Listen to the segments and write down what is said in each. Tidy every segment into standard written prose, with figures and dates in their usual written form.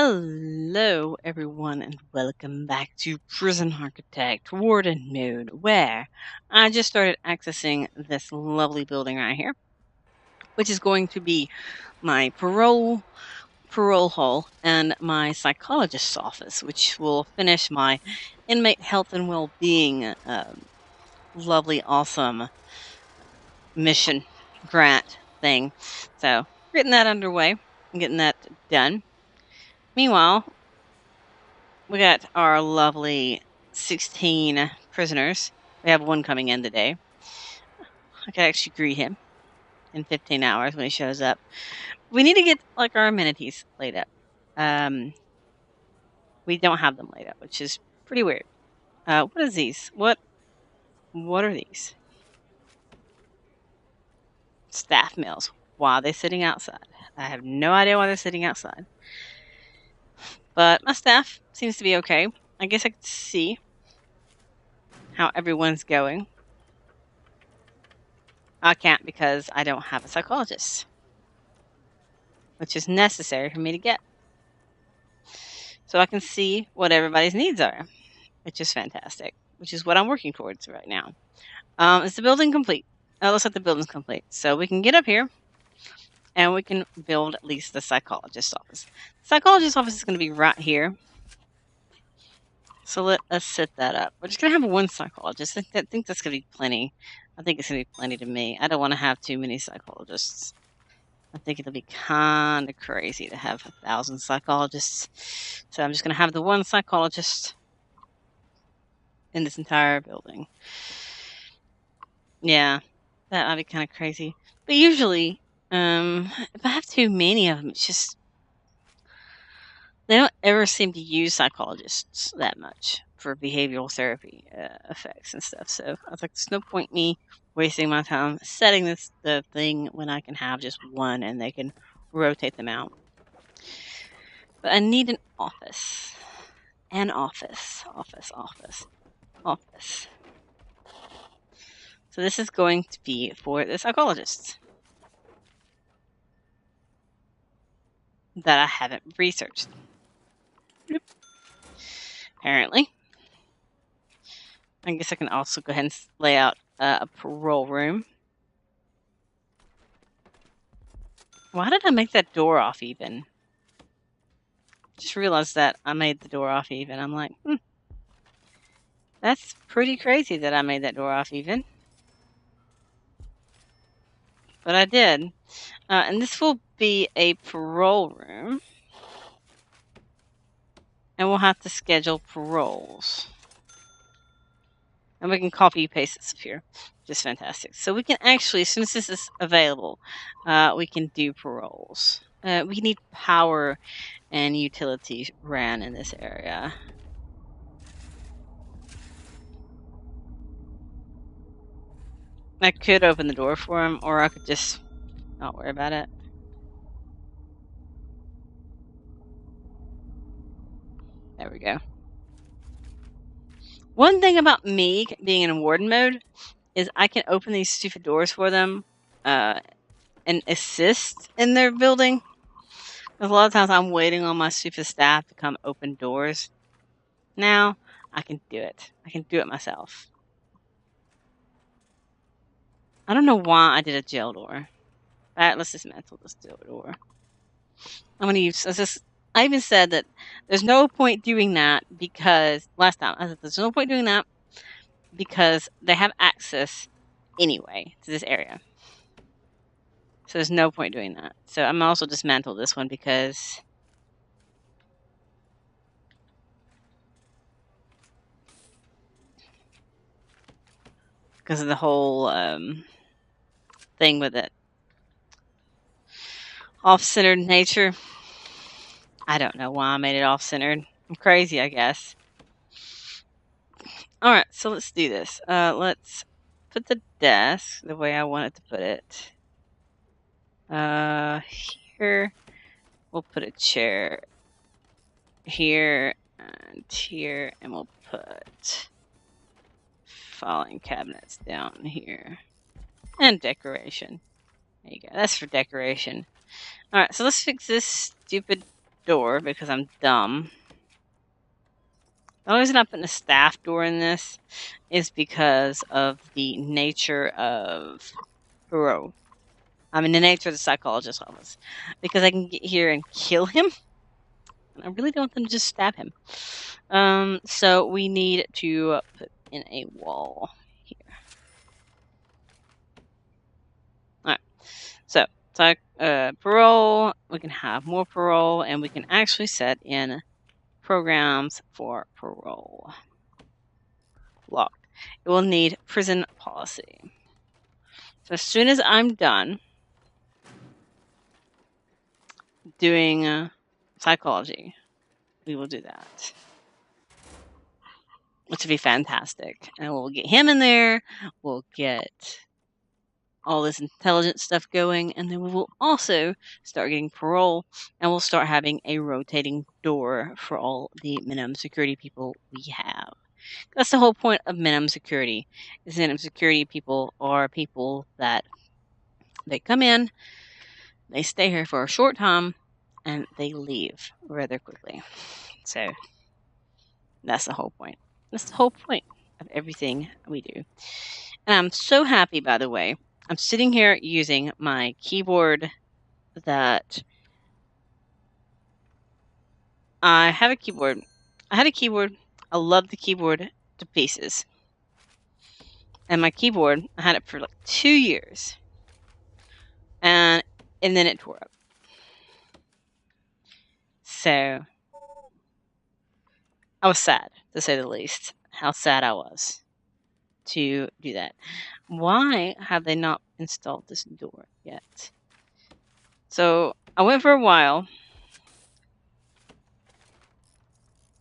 Hello, everyone, and welcome back to Prison Architect Warden Mode, where I just started accessing this lovely building right here, which is going to be my parole hall and my psychologist's office, which will finish my inmate health and well-being lovely, awesome mission grant thing. So, getting that underway, getting that done. Meanwhile, we got our lovely 16 prisoners. We have one coming in today. I could actually greet him in 15 hours when he shows up. We need to get like our amenities laid up. We don't have them laid up, which is pretty weird. What is these? What are these? Staff meals. Why are they sitting outside? I have no idea why they're sitting outside. But my staff seems to be okay. I guess I could see how everyone's going. I can't because I don't have a psychologist, which is necessary for me to get. So I can see what everybody's needs are, which is fantastic, which is what I'm working towards right now. Is the building complete? It looks like the building's complete. So we can get up here and we can build at least the psychologist's office. The psychologist's office is going to be right here. So let us set that up. We're just going to have one psychologist. I think that's going to be plenty. I think it's going to be plenty to me. I don't want to have too many psychologists. I think it'll be kind of crazy to have 1,000 psychologists. So I'm just going to have the one psychologist in this entire building. Yeah, that might be kind of crazy. But usually, if I have too many of them, it's just they don't ever seem to use psychologists that much for behavioral therapy effects and stuff. So I was like, there's no point me wasting my time setting the thing when I can have just one and they can rotate them out. But I need an office. Office. So this is going to be for the psychologists that I haven't researched. Apparently. I guess I can also go ahead and lay out a parole room. Why did I make that door off even? Just realized that I made the door off even. I'm like, that's pretty crazy that I made that door off even. But I did. And this will be a parole room. And we'll have to schedule paroles. And we can copy paste this up here. Just fantastic. So we can actually, as soon as this is available, we can do paroles. We need power and utilities ran in this area. I could open the door for him, or I could just not worry about it. There we go. One thing about me being in warden mode is I can open these stupid doors for them and assist in their building. Because a lot of times I'm waiting on my stupid staff to come open doors. Now I can do it. I can do it myself. I don't know why I did a jail door. Alright, let's dismantle this jail door. I'm going to use... I even said that there's no point doing that because... Last time, I said there's no point doing that because they have access anyway to this area. So there's no point doing that. So I'm also dismantle this one because... Because of the whole thing with it. Off-centered nature. I don't know why I made it off-centered. I'm crazy, I guess. Alright, so let's do this. Let's put the desk the way I wanted to put it. Here. We'll put a chair here and here. And we'll put filing cabinets down here. And decoration. There you go. That's for decoration. Alright, so let's fix this stupid door because I'm dumb. The only reason I'm putting a staff door in this is because of the nature of Parole. I mean, the nature of the psychologist's office. Because I can get here and kill him. And I really don't want them to just stab him. So we need to put in a wall here. Alright. So, parole. We can have more parole. And we can actually set in programs for parole. Locked. It will need prison policy. So as soon as I'm done doing psychology, we will do that. Which would be fantastic. And we'll get him in there. We'll get all this intelligent stuff going. And then we will also start getting parole. And we'll start having a rotating door for all the minimum security people we have. That's the whole point of minimum security. Is minimum security people are people that they come in, they stay here for a short time, and they leave rather quickly. So that's the whole point. That's the whole point of everything we do. And I'm so happy, by the way. I'm sitting here using my keyboard that I have a keyboard. I had a keyboard. I love the keyboard to pieces. And my keyboard, I had it for like 2 years. And then it tore up. So I was sad, to say the least, how sad I was to do that. Why have they not installed this door yet? So I went for a while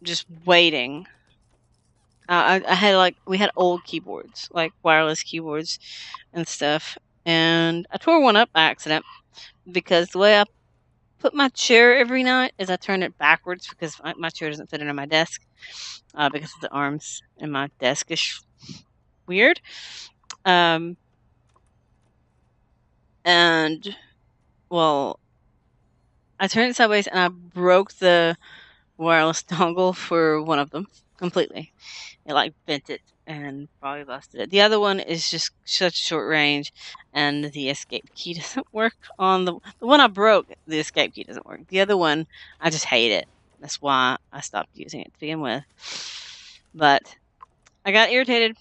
just waiting. I had we had old keyboards, like wireless keyboards and stuff. And I tore one up by accident because the way I put my chair every night is I turn it backwards because my chair doesn't fit under my desk because of the arms and my desk is weird. And well, I turned it sideways and I broke the wireless dongle for one of them completely. It bent it and probably busted it. The other one is just such short range, and the escape key doesn't work on the one I broke. The escape key doesn't work. The other one, I just hate it. That's why I stopped using it to begin with. But I got irritated,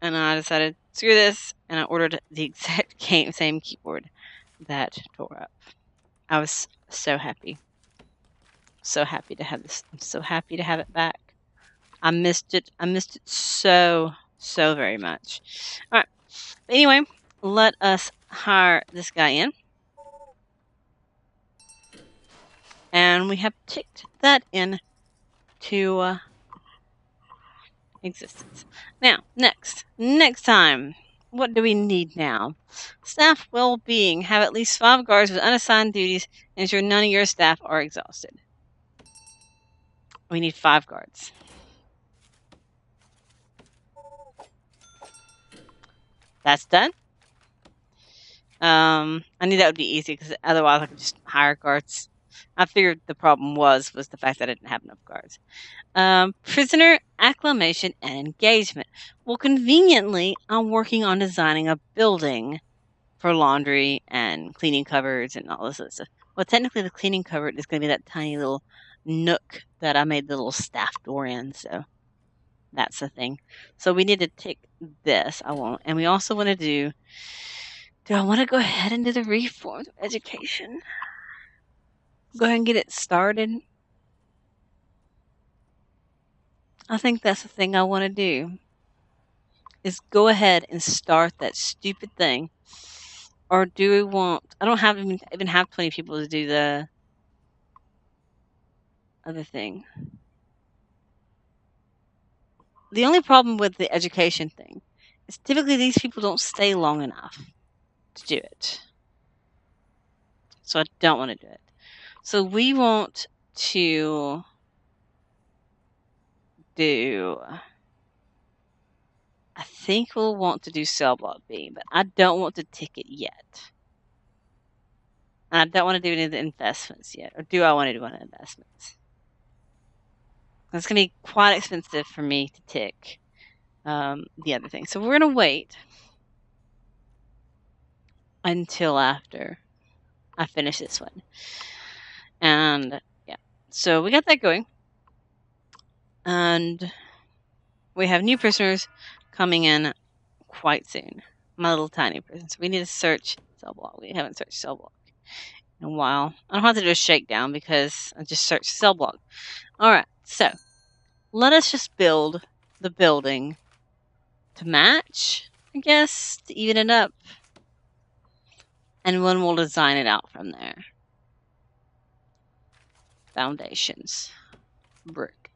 and I decided screw this, and I ordered the exact same keyboard that tore up. I was so happy. So happy to have this. I'm so happy to have it back. I missed it. I missed it so very much. All right. Anyway, let us hire this guy in. And we have ticked that into existence. Now, next time, what do we need now? Staff well-being. Have at least 5 guards with unassigned duties and ensure none of your staff are exhausted. We need 5 guards. That's done. I knew that would be easy because otherwise I could just hire guards. I figured the problem was the fact that I didn't have enough guards. Prisoner acclimation and engagement. Well, conveniently, I'm working on designing a building for laundry and cleaning cupboards and all this other stuff. Well, technically, the cleaning cupboard is going to be that tiny little nook that I made the little staff door in. So that's the thing. So we need to tick this. I won't. And we also want to do I want to go ahead and do the reforms of education? Go ahead and get it started? I think that's the thing I want to do. Is go ahead and start that stupid thing. Or do we want... I don't even have 20 people to do the other thing. The only problem with the education thing is typically these people don't stay long enough to do it. So I don't want to do it. So we want to do... I think we'll want to do cell block B, but I don't want to tick it yet. And I don't want to do any of the investments yet. Or do I want to do any investments? It's going to be quite expensive for me to tick the other thing. So we're going to wait until after I finish this one. And yeah, so we got that going. And we have new prisoners coming in quite soon. My little tiny prisoners. We need to search cell block. We haven't searched cell block in a while. I don't have to do a shakedown because I just searched cell block. Alright, so let us just build the building to match, I guess, to even it up. And then we'll design it out from there. Foundations. Brick.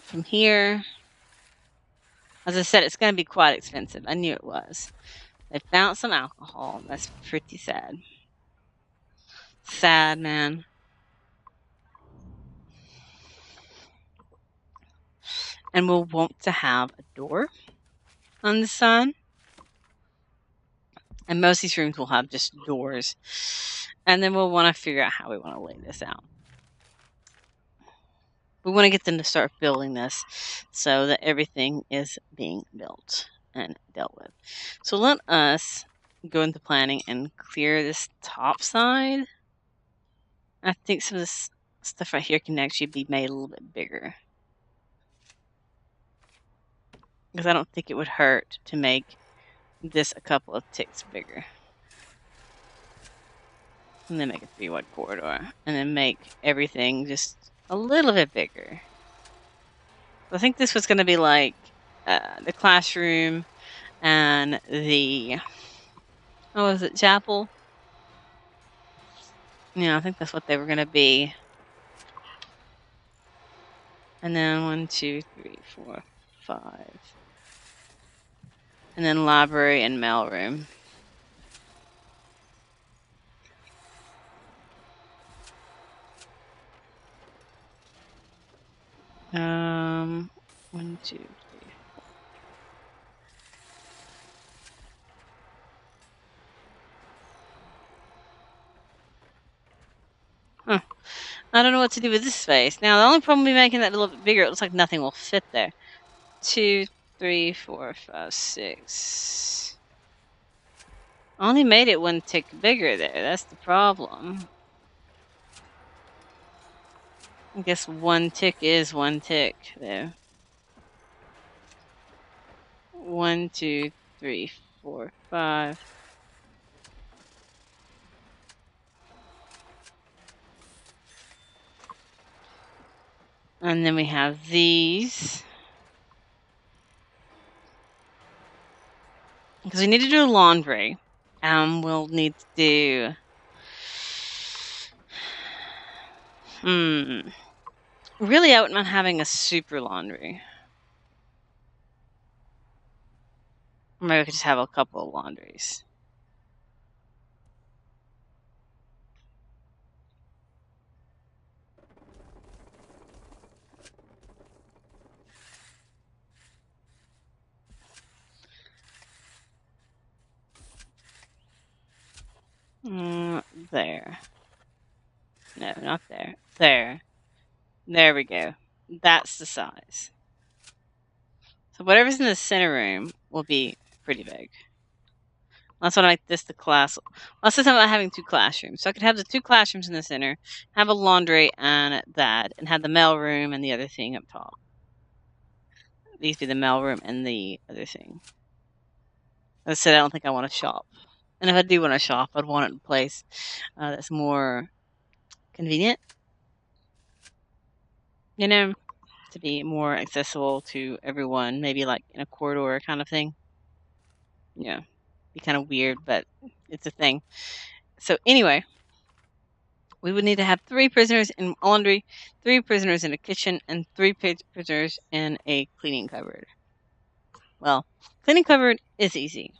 From here, as I said, it's going to be quite expensive. I knew it was. They found some alcohol. That's pretty sad. Sad, man. And we'll want to have a door on the side. And most of these rooms will have just doors. And then we'll want to figure out how we want to lay this out. We want to get them to start building this so that everything is being built and dealt with. So let us go into planning and clear this top side. I think some of this stuff right here can actually be made a little bit bigger. Because I don't think it would hurt to make this a couple of ticks bigger. And then make a 3-wide corridor. And then make everything just a little bit bigger. I think this was going to be like the classroom and the, what was it, chapel? Yeah, I think that's what they were going to be. And then 1, 2, 3, 4, 5. And then library and mailroom. 1, 2, 3. Huh. I don't know what to do with this space. Now, the only problem with making that a little bit bigger, it looks like nothing will fit there. 2, 3, 4, 5, 6. I only made it 1 tick bigger there. That's the problem. I guess 1 tick is 1 tick there. 1, 2, 3, 4, 5. And then we have these. Because we need to do laundry. We'll need to do... Really, I wouldn't mind having a super laundry. Maybe we could just have a couple of laundries. There. No, not there. There. There we go. That's the size. So whatever's in the center room will be pretty big. That's what I make this the class. Let's say something about having 2 classrooms. So I could have the 2 classrooms in the center, have a laundry and that, and have the mail room and the other thing up top. These be the mail room and the other thing. As I said, I don't think I want to shop. And if I do want to shop, I'd want it in a place that's more convenient. You know, to be more accessible to everyone. Maybe like in a corridor kind of thing. Yeah, be kind of weird, but it's a thing. So anyway, we would need to have 3 prisoners in laundry, 3 prisoners in a kitchen, and 3 prisoners in a cleaning cupboard. Well, cleaning cupboard is easy.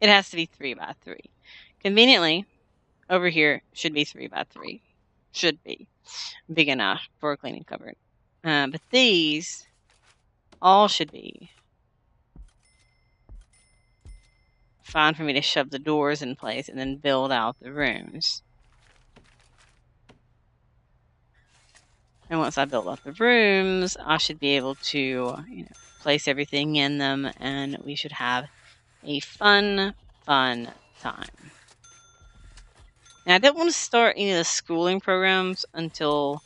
It has to be 3 by 3. Conveniently, over here should be 3 by 3. Should be big enough for a cleaning cupboard. But these all should be fine for me to shove the doors in place and then build out the rooms. And once I build out the rooms, I should be able to, place everything in them, and we should have a fun time. And I don't want to start any of the schooling programs until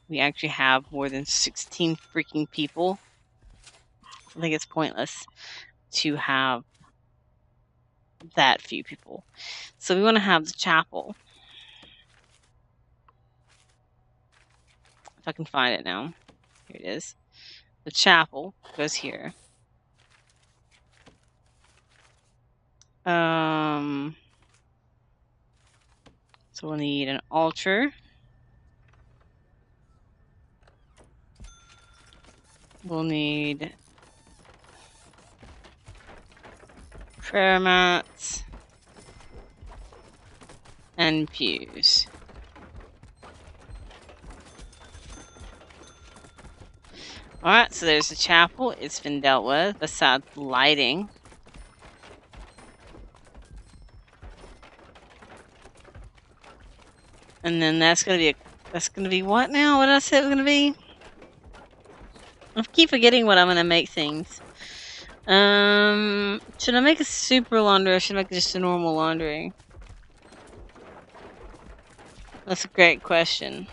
we actually have more than 16 freaking people. I think it's pointless to have that few people. So we want to have the chapel. If I can find it now. Here it is. The chapel goes here. So we'll need an altar. We'll need prayer mats and pews. Alright, so there's the chapel. It's been dealt with, besides lighting. And then that's gonna be what now? What did I say it was gonna be? I keep forgetting what I'm gonna make things. Should I make a super laundry or should I make just a normal laundry? That's a great question.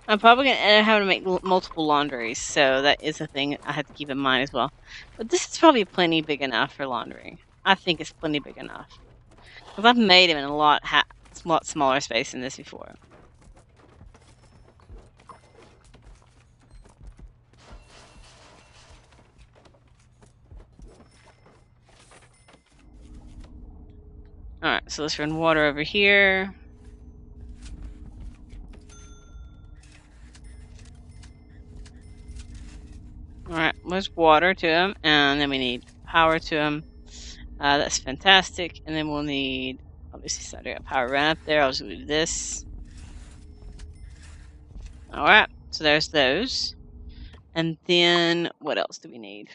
I'm probably going to end up having to make multiple laundries, so that is a thing I have to keep in mind as well. But this is probably plenty big enough for laundry. I think it's plenty big enough. Because I've made them in a lot smaller space than this before. Alright, so let's run water over here. Alright, let's water to them, and then we need power to them. That's fantastic. And then we'll need, obviously, so I got power run up there. I'll just do this. Alright, so there's those. And then, what else do we need?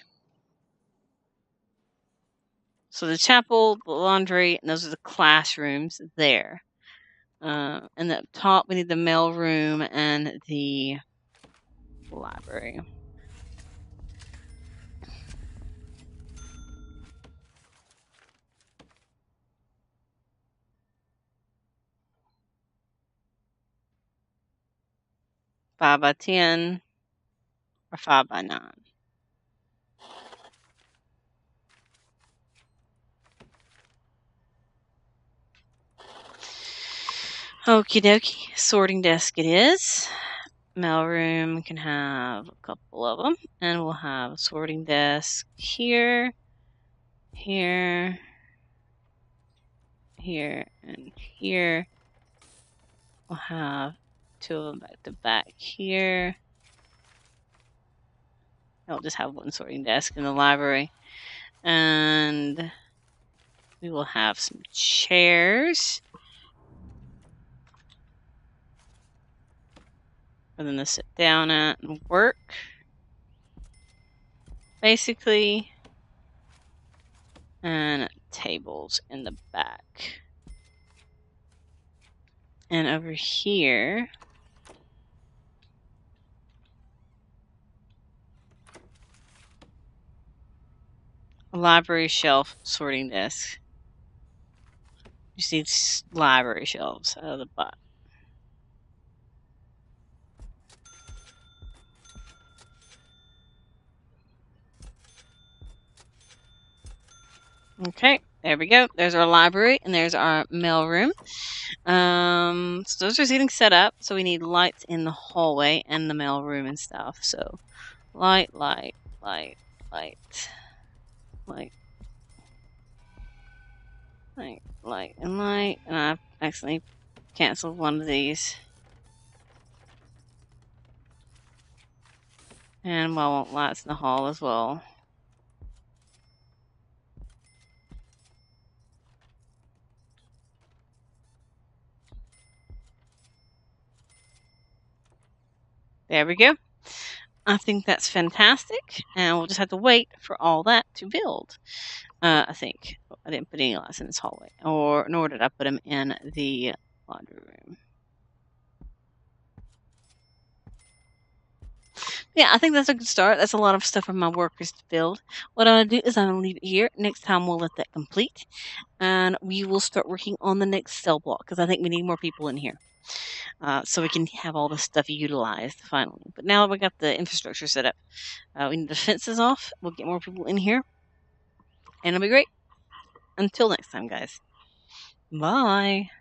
So the chapel, the laundry, and those are the classrooms there. And up top, we need the mail room and the library. Five by 10 or 5 by 9. Okie dokie, sorting desk it is. Mailroom can have a couple of them, and we'll have a sorting desk here, here, here, and here. We'll have 2 of them back to back here. I'll just have one sorting desk in the library, and we will have some chairs for them to sit down at and work, basically, and tables in the back. And over here, a library shelf sorting desk. You see library shelves out of the bottom. Okay, there we go. There's our library, and there's our mail room. So those are getting set up. So we need lights in the hallway and the mail room and stuff. So light, light, light, light, light, light, light, and light. And I accidentally canceled one of these. And I want lights in the hall as well. There we go. I think that's fantastic, and we'll just have to wait for all that to build. I think I didn't put any lights in this hallway, nor did I put them in the laundry room. Yeah, I think that's a good start. That's a lot of stuff for my workers to build. What I'll do is I'm gonna leave it here. Next time we'll let that complete, and we will start working on the next cell block because I think we need more people in here. So we can have all this stuff utilized finally. But now that we got the infrastructure set up, we need the fences off. We'll get more people in here, and it'll be great. Until next time, guys. Bye.